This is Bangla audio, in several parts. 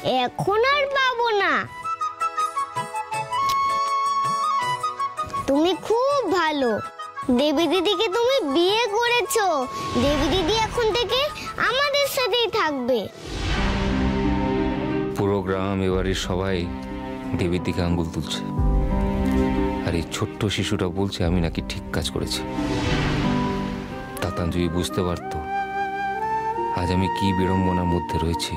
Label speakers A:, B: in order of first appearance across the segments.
A: এখন আর পাবো না। তুমি খুব ভালো, দেবী দিদিকে তুমি বিয়ে করেছো। দেবী দিদি এখন থেকে আমাদের সাথেই থাকবে।
B: পুরো গ্রাম এবারে সবাই দেবীর দিকে আঙ্গুল তুলছে, আর এই ছোট্ট শিশুটা বলছে আমি নাকি ঠিক কাজ করেছি। তাতান যদি বুঝতে পারতো আজ আমি কি বিড়ম্বনার মধ্যে রয়েছি।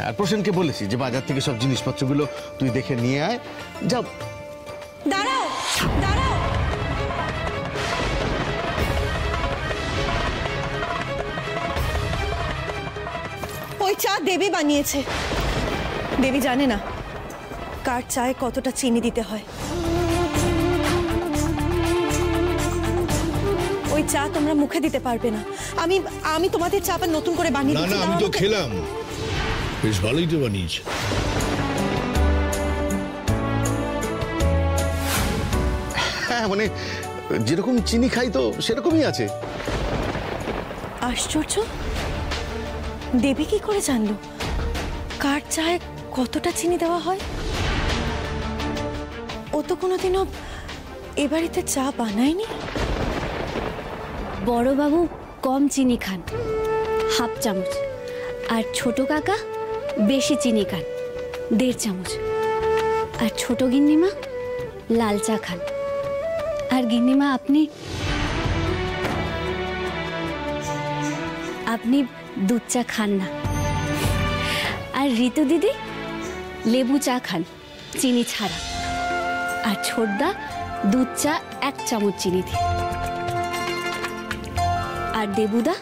C: আর প্রসেনকে বলেছি যে বাজার থেকে সব জিনিসপত্রগুলো তুই দেখে নিয়ে আয়। যাও।
D: দাঁড়াও দাঁড়াও, ওই চা দেবী বানিয়েছে। দেবী জানে না কার চায়ে কতটা চিনি দিতে হয়। ওই চা তোমরা মুখে দিতে পারবে না। আমি আমি তোমাদের চা আবার নতুন করে বানিয়ে দিচ্ছি।
E: না আমি তো খেলাম, বেশ ভালোই তো বানিয়েছে।
C: হ্যাঁ মানে যেরকম চিনি খাই তো সেরকমই আছে।
D: আশ্চর্য, দেবী কি করে জানলো কার চায়ে কতটা চিনি দেওয়া হয়? ও তো কোনোদিনও এ বাড়িতে চা বানায়নি।
F: বড়বাবু কম চিনি খান, হাফ চামচ, আর ছোট কাকা বেশি চিনি খান, 1.5 চামচ, আর ছোট গিন্নিমা লাল চা খান। আর গিন্নিমা আপনি দুধ চা খান না। আর ঋতু দিদি লেবু চা খান চিনি ছাড়া। আর ছোটদা দুধ চা 1 চামচ চিনি দিয়ে। আর দেবুদা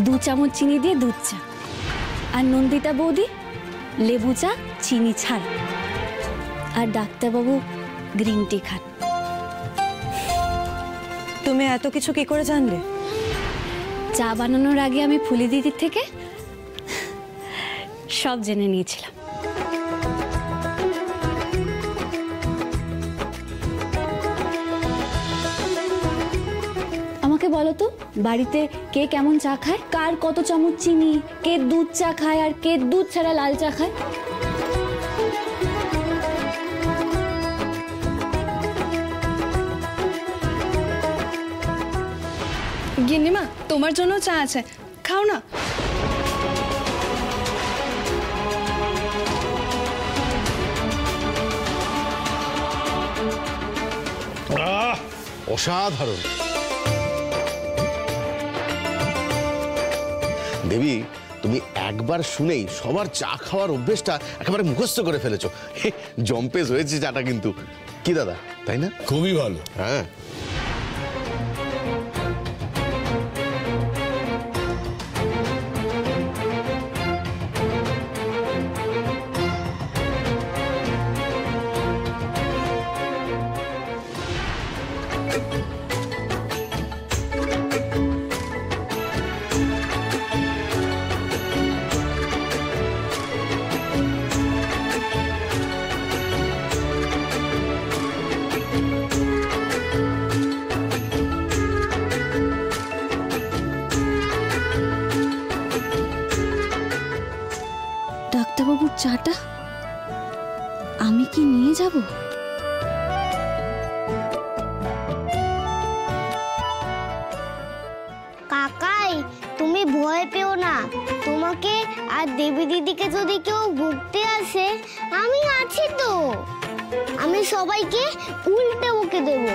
F: 2 চামচ চিনি দিয়ে দুধ চা। আর নন্দিতা বৌদি লেবু চা চিনি ছাড়া। আর ডাক্তারবাবু গ্রিন টি খান।
D: তুমি এত কিছু কি করে জানলে?
F: চা বানানোর আগে আমি ফুলি দিদির থেকে সব জেনে নিয়েছিলাম। আমাকে বলো তো, বাড়িতে কে কেমন চা খায়, কার কত চামচ চিনি, কে দুধ চা খায় আর কে দুধ ছাড়া লাল চা খায়?
G: গিন্নিমা তোমার জন্য চা আছে, খাও না।
C: অসাধারণ। দেবী, তুমি একবার শুনেই সবার চা খাওয়ার অভ্যেসটা একেবারে মুখস্থ করে ফেলেছো। জম্পেস হয়েছে চাটা কিন্তু, কি দাদা, তাই না?
E: খুবই ভালো।
C: হ্যাঁ।
F: ডাক্তারবাবুর চাটা আমি কি নিয়ে যাব?
A: কাকাই, তুমি ভয় পেও না। তোমাকে আর দেবী দিদিকে যদি কেউ ভুগতে আসে, আমি আছি তো। আমি সবাইকে উল্টে বকে দেব।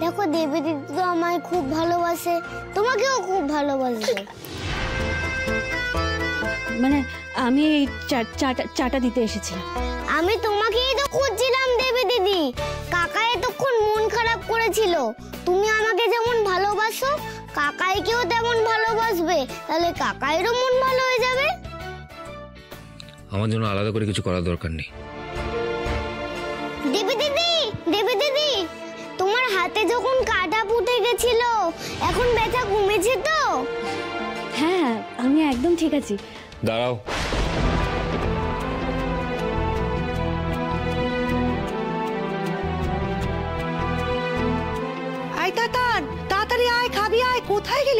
A: দেখো, দেবী দিদি তো আমায় খুব ভালোবাসে, তোমাকেও খুব ভালোবাসে।
F: মানে আমি এই চাটা দিতে এসেছিলাম।
A: আমি তোমাকেই তো খুঁজছিলাম দেবী দিদি। কাকা এতক্ষণ মন খারাপ করেছিল। তুমি আমাকে যেমন ভালোবাসো, কাকাইকেও তেমন ভালোবাসবে, তাহলে কাকাইরও মন ভালো হয়ে যাবে।
B: আমার জন্য আলাদা করে কিছু করার দরকার নেই।
A: দেবী দিদি, দেবী দিদি, তোমার হাতে যখন কাটা ফুটে গেছিল, এখন ব্যথা কমেছে তো?
F: হ্যাঁ, আমি একদম ঠিক আছি।
B: দাঁড়াও,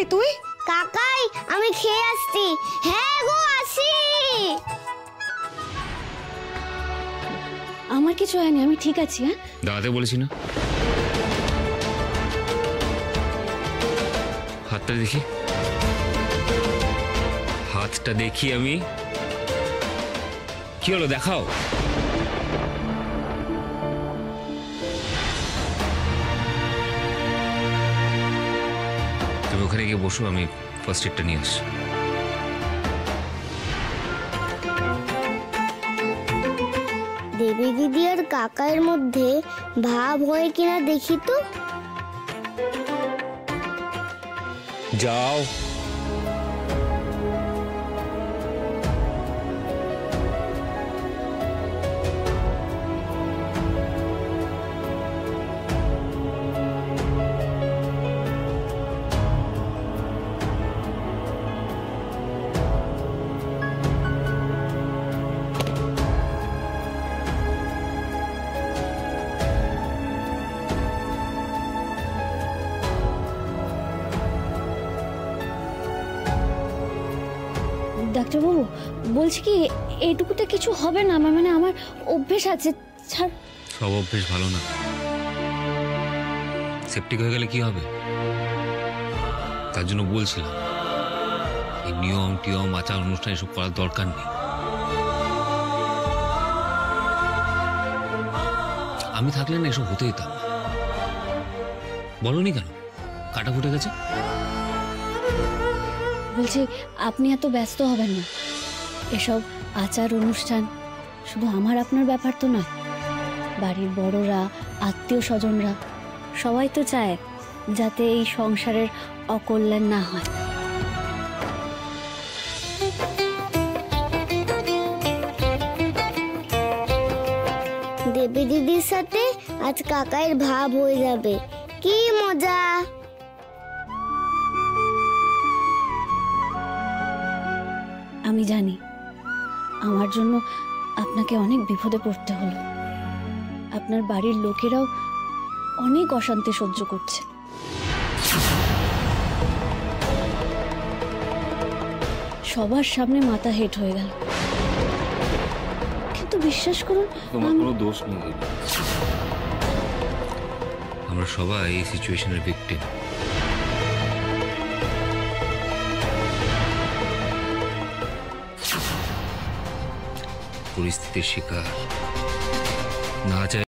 G: এলি তুই?
A: কাকাই আমি খেয়ে আসছি। হ্যাঁ গো আসি।
F: আমার কিছু হয়নি, আমি ঠিক আছি। হ্যাঁ
B: দাঁড়াতে বলেছি না? হাতটা দেখি, হাতটা দেখি আমি। কি হলো দেখাও। তুমি ওখানে গিয়ে বসো, আমি ফার্স্ট এডটা নিয়ে আসছি।
A: দেবী দিদি আর কাকার মধ্যে ভাব হয় কিনা দেখি তো।
B: যাও।
F: ডাক্তারবাবু বলছি কি, এইটুকুতে কিছু হবে না। আমার মানে আমার অভ্যেস আছে। ছাড়।
B: সব অভ্যেস ভালো না। সেপটিক হয়ে গেলে কি হবে? তার জন্য বলছিলাম এই নিয়ম টিয়ম আচার অনুষ্ঠান এসব করার দরকার নেই। আমি থাকলে না এসব হতে দিতাম। বলনি কেন কাটা ফুটে গেছে?
F: বলছি আপনি এত ব্যস্ত হবেন না। এসব আচার অনুষ্ঠান শুধু আমার আপনার ব্যাপার তো নয়। বাড়ির বড়রা, আত্মীয় স্বজনরা সবাই তো চায় যাতে এই সংসারের অকল্যাণ না হয়।
A: দেবী দিদির সাথে আজ কাকাইয়ের ভাব হয়ে যাবে, কি মজা।
F: আমি জানি আমার জন্য আপনাকে অনেক বিপদে পড়তে হলো। আপনার বাড়ির লোকেরাও অনেক অশান্তি সহ্য করছে। সবার সামনে মাথা হেট হয়ে গেল। কিন্তু বিশ্বাস করুন
B: তোমার কোনো দোষ নেই। আমরা সবাই এই সিচুয়েশনের ভিকটিম। পরিস্থিতির শিকার না চাই